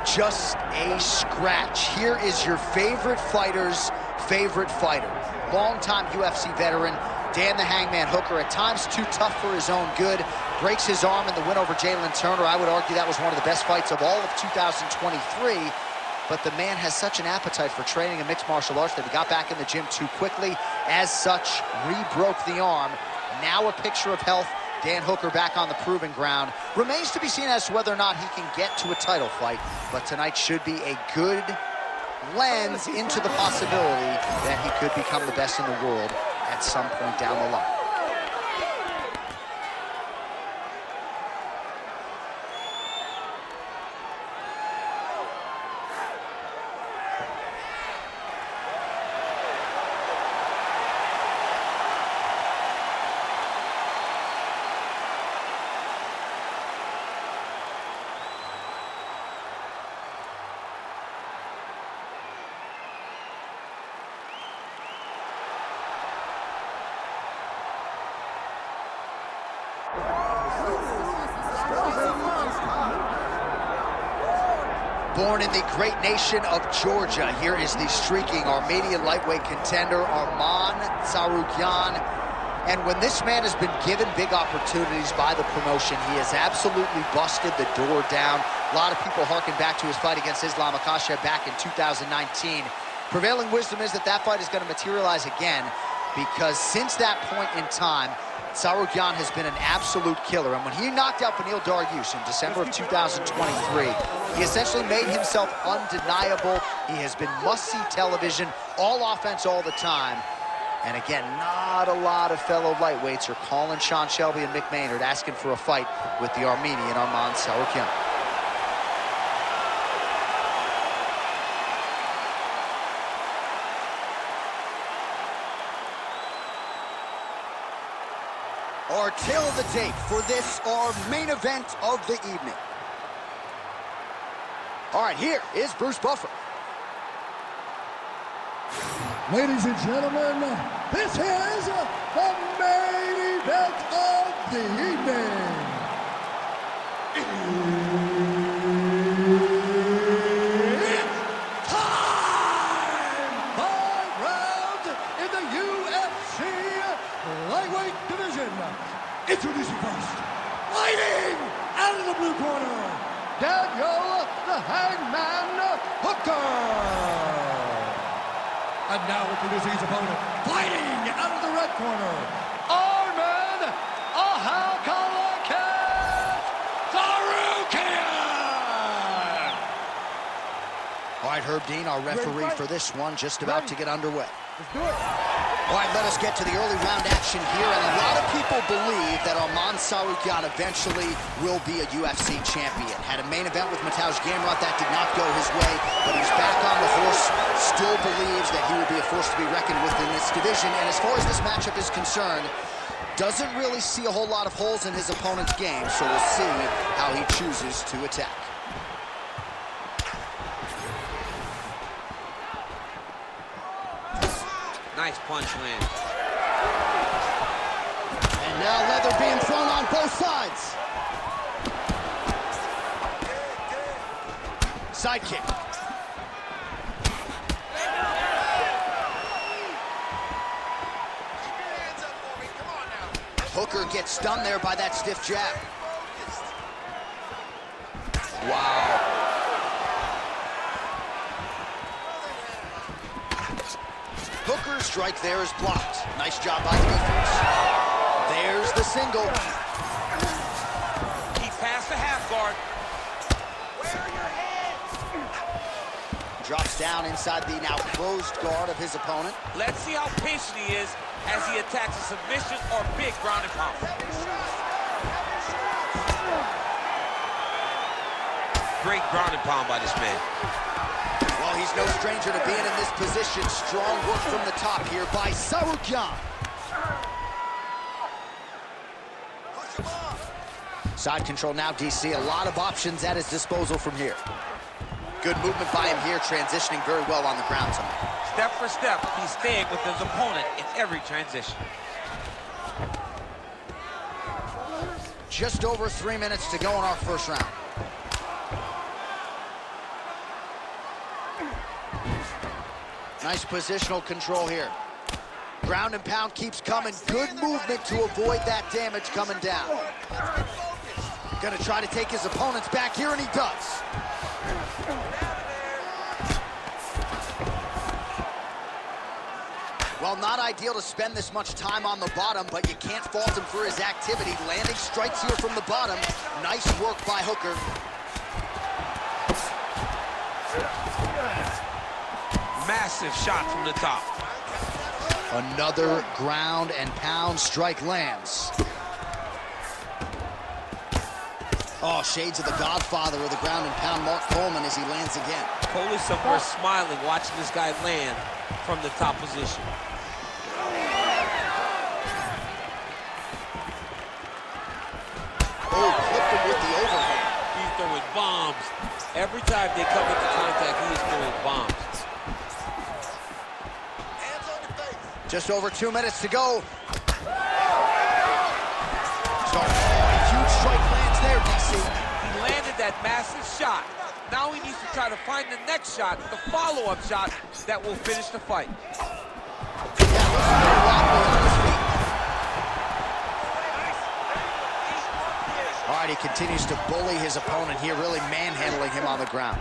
just a scratch. Here is your favorite fighter's favorite fighter. Longtime UFC veteran, Dan the Hangman Hooker, at times too tough for his own good. Breaks his arm in the win over Jalen Turner. I would argue that was one of the best fights of all of 2023. But the man has such an appetite for training in mixed martial arts that he got back in the gym too quickly. As such, re-broke the arm. Now a picture of health. Dan Hooker back on the proving ground. Remains to be seen as to whether or not he can get to a title fight. But tonight should be a good lens into the possibility that he could become the best in the world at some point down the line. Born in the great nation of Georgia, here is the streaking Armenian lightweight contender, Arman Tsarukyan. And when this man has been given big opportunities by the promotion, he has absolutely busted the door down. A lot of people harken back to his fight against Islam Makhachev back in 2019. Prevailing wisdom is that that fight is going to materialize again, because since that point in time, Tsarukyan has been an absolute killer. And when he knocked out Beneil Dariush in December of 2023, he essentially made himself undeniable. He has been must-see television, all offense all the time. And again, not a lot of fellow lightweights are calling Sean Shelby and Mick Maynard asking for a fight with the Armenian Arman Tsarukyan. Our tale of the tape for this, our main event of the evening. All right, here is Bruce Buffer. Ladies and gentlemen, this is the main event of the evening. It's time! 5 rounds in the UFC lightweight division. Introducing first, fighting out of the blue corner, Daniel the Hangman Hooker. And now introducing his opponent, fighting out of the red corner, Arman Tsarukyan. All right, Herb Dean, our referee for this one, just about to get underway. Let's do it. All right, let us get to the early round action here, and a lot of people believe that Arman Tsarukyan eventually will be a UFC champion. Had a main event with Mateusz Gamrot, that did not go his way, but he's back on the horse, still believes that he will be a force to be reckoned with in this division, and as far as this matchup is concerned, doesn't really see a whole lot of holes in his opponent's game, so we'll see how he chooses to attack. Nice punch lands. And now leather being thrown on both sides. Side kick. Hooker gets stunned there by that stiff jab. Wow. Hooker's strike there is blocked. Nice job by the defense. There's the single. He passed the half guard. Drops down inside the now closed guard of his opponent. Let's see how patient he is as he attacks a submission or big ground and pound. Great ground and pound by this man. Well, he's no stranger to being in this position. Strong work from the top here by Tsarukyan. Side control now, DC. A lot of options at his disposal from here. Good movement by him here, transitioning very well on the ground tonight. Step for step, he's staying with his opponent in every transition. Just over 3 minutes to go in our first round. Nice positional control here. Ground and pound keeps coming. Good movement to avoid that damage coming down. Gonna try to take his opponents back here, and he does. Well, not ideal to spend this much time on the bottom, but you can't fault him for his activity. Landing strikes here from the bottom. Nice work by Hooker. Massive shot from the top. Another ground and pound strike lands. Oh, shades of the Godfather of the ground and pound, Mark Coleman, as he lands again. Cole is somewhere smiling, watching this guy land from the top position. Oh, clipped him with the overhand. He's throwing bombs. Every time they come into contact, he is throwing bombs. Just over 2 minutes to go. Huge strike lands there, DC. He landed that massive shot. Now he needs to try to find the next shot, the follow-up shot that will finish the fight. All right, he continues to bully his opponent here, really manhandling him on the ground.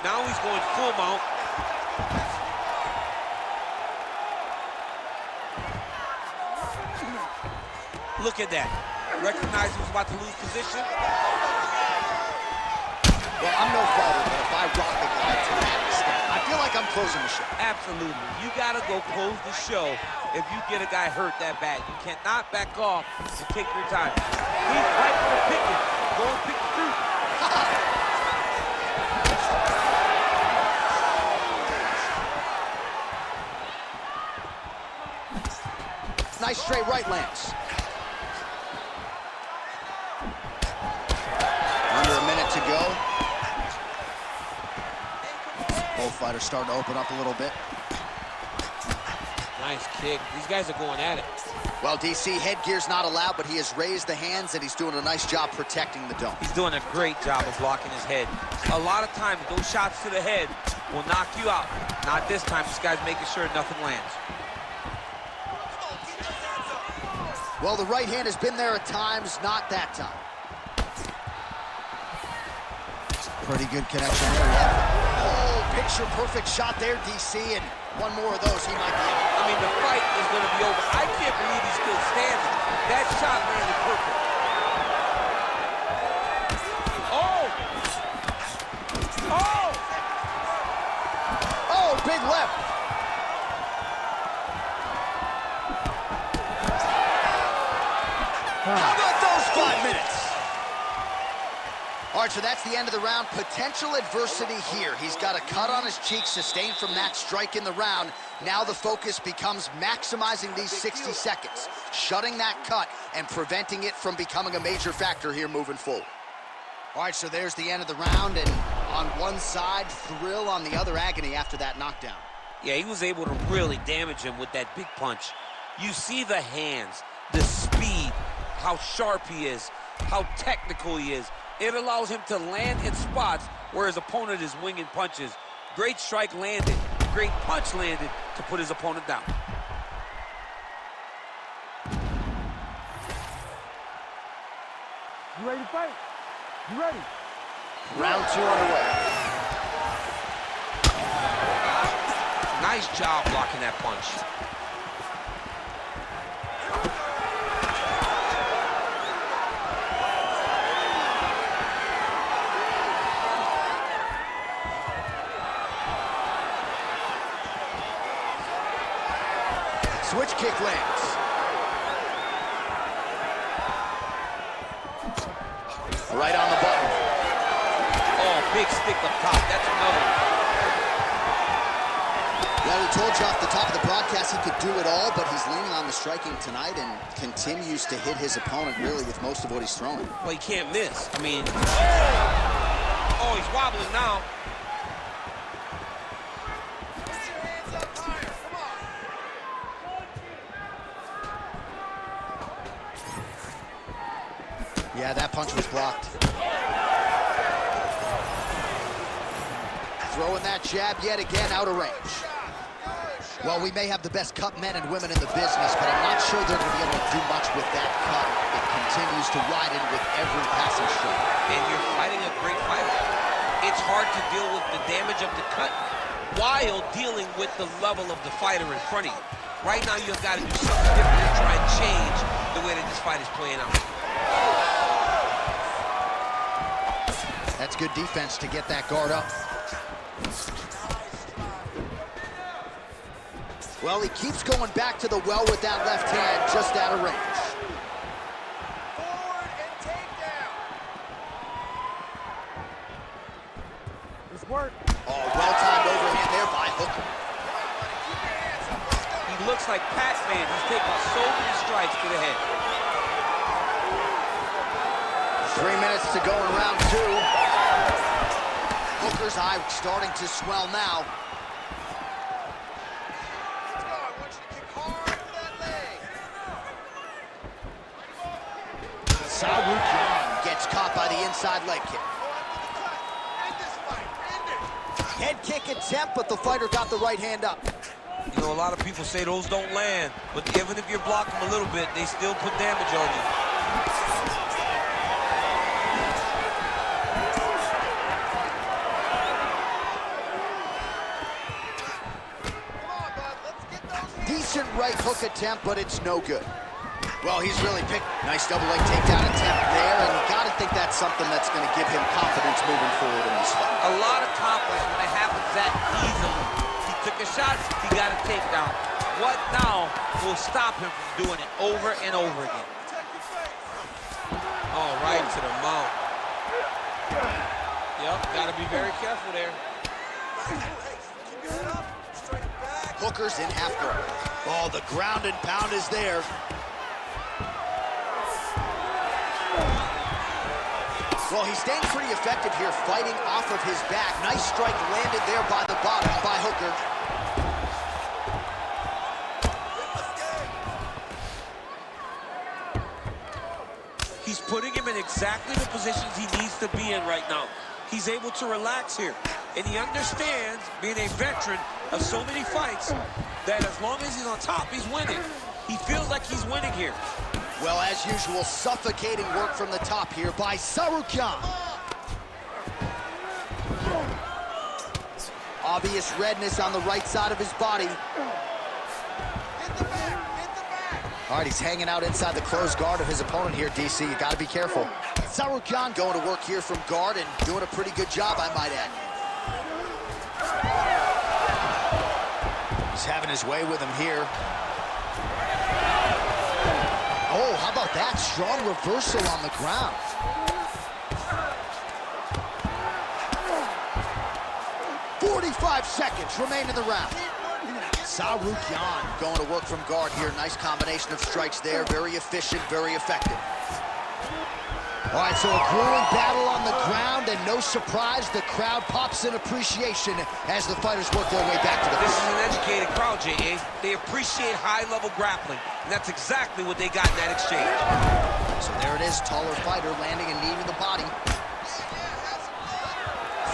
Now he's going full mount. Look at that. Recognize he was about to lose position. Well, I'm no fighter, but if I rock the guy to that extent, I feel like I'm closing the show. Absolutely. You got to go close the show if you get a guy hurt that bad. You cannot back off and take your time. He's right for the picking. Go and pick the fruit. Nice straight right lands. Under a minute to go. Both fighters starting to open up a little bit. Nice kick. These guys are going at it. Well, DC, headgear's not allowed, but he has raised the hands, and he's doing a nice job protecting the dome. He's doing a great job of blocking his head. A lot of times, those shots to the head will knock you out. Not this time. This guy's making sure nothing lands. Well, the right hand has been there at times, not that time. Pretty good connection there. Oh, picture-perfect shot there, DC, and one more of those, he might be out. I mean, the fight is going to be over. I can't believe he's still standing. That shot landed perfect. Oh! Oh! Oh, big left. How about those 5 minutes? All right, so that's the end of the round. Potential adversity here. He's got a cut on his cheek sustained from that strike in the round. Now the focus becomes maximizing these 60 seconds, shutting that cut and preventing it from becoming a major factor here moving forward. All right, so there's the end of the round, and on one side, thrill, on the other, agony after that knockdown. Yeah, he was able to really damage him with that big punch. You see the hands, the speed, how sharp he is, how technical he is. It allows him to land in spots where his opponent is winging punches. Great strike landed, great punch landed to put his opponent down. You ready to fight? You ready? Round 2 underway. Nice job blocking that punch. Switch kick lands. Right on the button. Oh, big stick up top. That's another one. Well, we told you off the top of the broadcast he could do it all, but he's leaning on the striking tonight and continues to hit his opponent really with most of what he's throwing. Well, he can't miss. I mean, oh, he's wobbling now. Yeah, that punch was blocked. Throwing that jab yet again out of range. Well, we may have the best cut men and women in the business, but I'm not sure they're going to be able to do much with that cut. It continues to widen with every passing stroke. And you're fighting a great fighter. It's hard to deal with the damage of the cut while dealing with the level of the fighter in front of you. Right now, you've got to do something different to try and change the way that this fight is playing out. That's good defense to get that guard up. Well, he keeps going back to the well with that left hand, just out of range. Forward and takedown. This work. Oh, well-timed overhand there by Hooker. He looks like Pac-Man. He's taking so many strikes to the head. 3 minutes to go in round 2. Hooker's eye starting to swell now. Let's go. I want you to kick hard for that leg. Tsarukyan gets caught by the inside leg kick. End this fight. End it. Head kick attempt, but the fighter got the right hand up. You know, a lot of people say those don't land, but even if you block them a little bit, they still put damage on you. Come on, bud. Let's get those hands. Decent right hook attempt, but it's no good. Well, he's really picked. Nice double leg takedown attempt there, and you gotta think that's something that's gonna give him confidence moving forward in this fight. A lot of confidence when it happens that easily. He took a shot, he got a takedown. What now will stop him from doing it over and over again? Protect your face. Oh, right to the mouth. Yep, gotta be very careful there. Keep your head up. Straight back. Hooker's in after him. Oh, the ground and pound is there. Well, he's staying pretty effective here, fighting off of his back. Nice strike landed there by the bottom by Hooker. He's putting him in exactly the positions he needs to be in right now. He's able to relax here. And he understands, being a veteran of so many fights, that as long as he's on top, he's winning. He feels like he's winning here. Well, as usual, suffocating work from the top here by Tsarukyan. Obvious redness on the right side of his body. Hit the back. Hit the back. All right, he's hanging out inside the closed guard of his opponent here, DC. You got to be careful. Tsarukyan going to work here from guard and doing a pretty good job, I might add. He's having his way with him here. Oh, how about that? Strong reversal on the ground. "45 seconds remain in the round." Tsarukyan going to work from guard here. Nice combination of strikes there. Very efficient, very effective. All right, so a grueling battle on the ground, and no surprise, the crowd pops in appreciation as the fighters work their way back to the This field. is an educated crowd, J.A. They appreciate high-level grappling, and that's exactly what they got in that exchange. So there it is, taller fighter landing a knee to the body.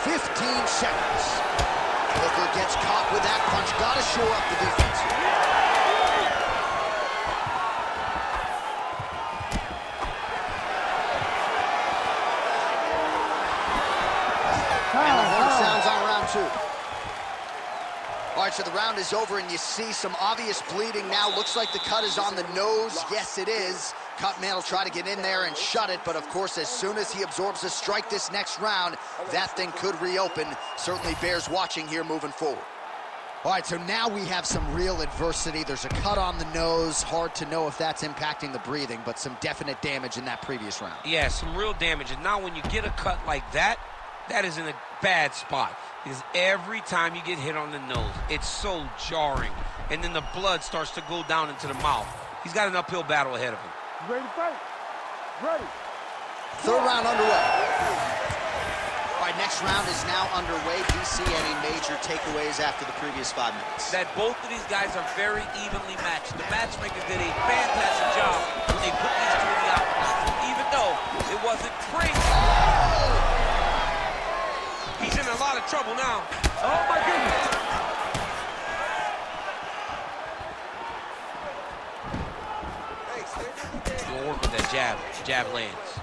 15 seconds. Hooker gets caught with that punch. Gotta shore up the defense here. And the horn sounds on round 2. All right, so the round is over, and you see some obvious bleeding now. Looks like the cut is on the nose. Yes, it is. Cutman will try to get in there and shut it, but of course, as soon as he absorbs a strike this next round, that thing could reopen. Certainly bears watching here moving forward. All right, so now we have some real adversity. There's a cut on the nose. Hard to know if that's impacting the breathing, but some definite damage in that previous round. Yeah, some real damage. And now when you get a cut like that, that is in a bad spot. Because every time you get hit on the nose, it's so jarring. And then the blood starts to go down into the mouth. He's got an uphill battle ahead of him. You ready to fight? Ready. Third round underway. All right, next round is now underway. Do you see any major takeaways after the previous 5 minutes? That both of these guys are very evenly matched. The matchmakers did a fantastic job when they put these two in the octagon. Even though it wasn't crazy. He's in a lot of trouble now. Oh, my goodness. Hey, stay with the game. Gonna work with that jab. Jab lands.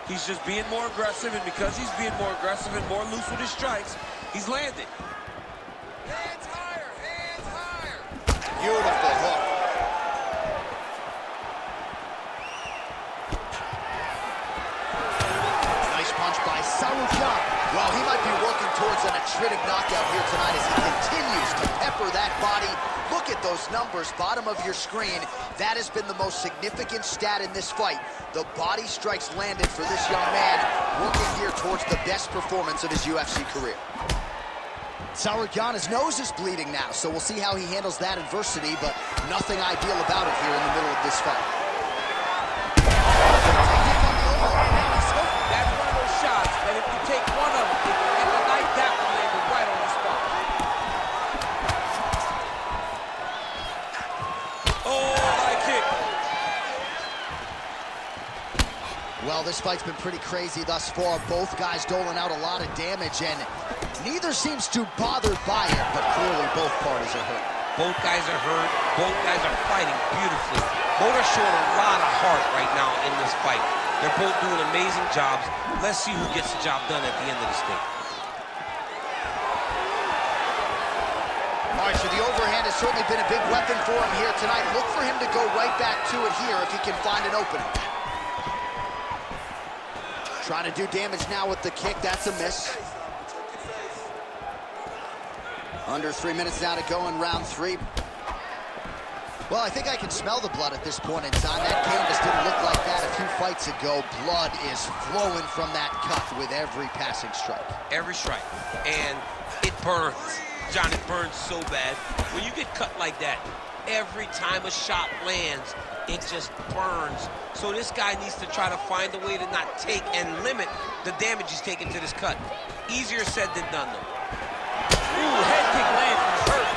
He's just being more aggressive, and because he's being more aggressive and more loose with his strikes, he's landing. Hands higher, hands higher. Beautiful hook. Nice punch by Tsarukyan. Well, he might be working towards an arthritic knockout here tonight as he continues to pepper that body. Look at those numbers, bottom of your screen. That has been the most significant stat in this fight. The body strikes landed for this young man, working here towards the best performance of his UFC career. Tsarukyan, his nose is bleeding now, so we'll see how he handles that adversity, but nothing ideal about it here in the middle of this fight. That's one of those shots that if you take one of them, in the night, that one landed right on the spot. Oh, high kick. Well, this fight's been pretty crazy thus far. Both guys doling out a lot of damage, and neither seems too bothered by it, but clearly both parties are hurt. Both guys are hurt. Both guys are fighting beautifully. Both are showing a lot of heart right now in this fight. They're both doing amazing jobs. Let's see who gets the job done at the end of this thing. All right, so the overhand has certainly been a big weapon for him here tonight. Look for him to go right back to it here if he can find an opening. Trying to do damage now with the kick. That's a miss. Under 3 minutes now to go in round 3. Well, I think I can smell the blood at this point in time. That canvas didn't look like that a few fights ago. Blood is flowing from that cut with every passing strike. Every strike. And it burns. John, it burns so bad. When you get cut like that, every time a shot lands, it just burns. So this guy needs to try to find a way to not take and limit the damage he's taking to this cut. Easier said than done, though. Ooh, head kick lands. He's hurt.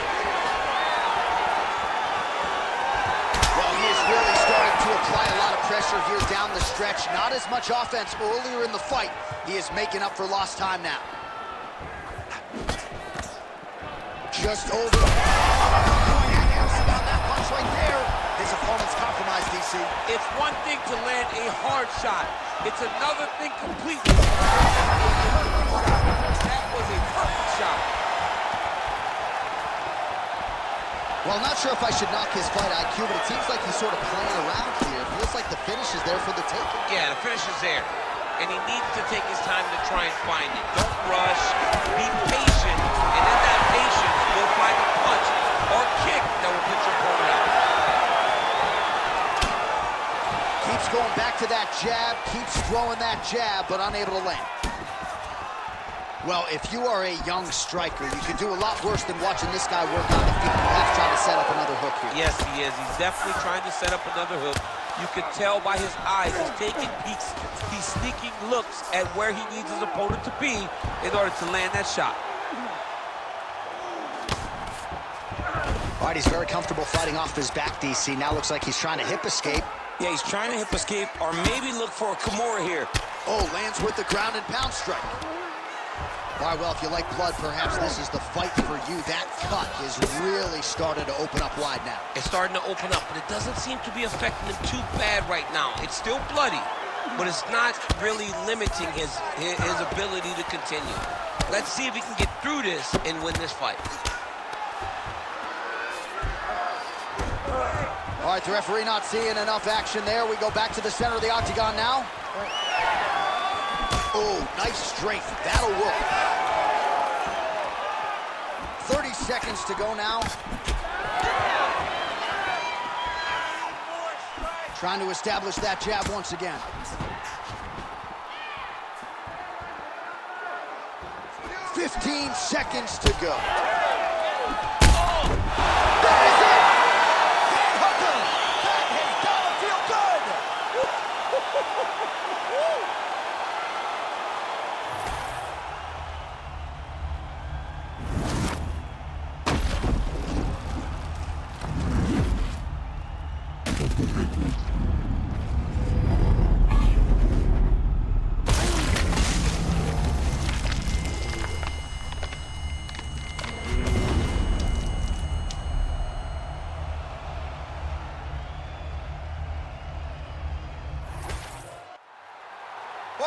Well, he is really starting to apply a lot of pressure here down the stretch. Not as much offense earlier in the fight. He is making up for lost time now. Just over. On that punch right there. His opponent's compromised, DC. It's one thing to land a hard shot. It's another thing completely. That was a perfect shot. Well, I'm not sure if I should knock his fight IQ, but it seems like he's sort of playing around here. It feels like the finish is there for the taking. Yeah, the finish is there. And he needs to take his time to try and find it. Don't rush. Be patient. And in that patience, you'll find a punch or kick that will put your opponent out. Keeps going back to that jab, keeps throwing that jab, but unable to land. Well, if you are a young striker, you can do a lot worse than watching this guy work on the feet. Perhaps trying to set up another hook here. Yes, he is. He's definitely trying to set up another hook. You can tell by his eyes. He's taking peeks. He's sneaking looks at where he needs his opponent to be in order to land that shot. All right, he's very comfortable fighting off his back, DC. Now looks like he's trying to hip escape. Yeah, he's trying to hip escape or maybe look for a Kimura here. Oh, lands with the ground and pound strike. All right, well, if you like blood, perhaps this is the fight for you. That cut is really starting to open up wide now. It's starting to open up, but it doesn't seem to be affecting him too bad right now. It's still bloody, but it's not really limiting his ability to continue. Let's see if he can get through this and win this fight. All right, the referee not seeing enough action there. We go back to the center of the octagon now. Oh, nice strength. That'll work. 30 seconds to go now. Trying to establish that jab once again. 15 seconds to go. That is it! Manhunter! That has gotta feel good!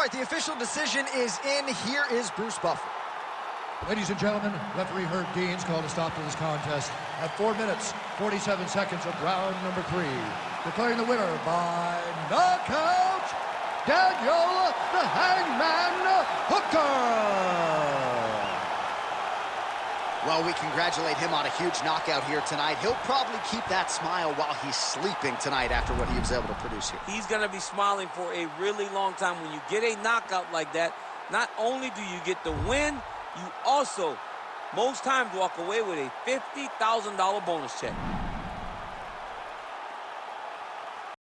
right, the official decision is in. Here is Bruce Buffer. Ladies and gentlemen, referee Herb Dean's called a stop to this contest at 4 minutes, 47 seconds of round number 3. Declaring the winner by knockout, Daniel the Hangman Hooker. Well, we congratulate him on a huge knockout here tonight. He'll probably keep that smile while he's sleeping tonight after what he was able to produce here. He's going to be smiling for a really long time. When you get a knockout like that, not only do you get the win, you also, most times, walk away with a $50,000 bonus check.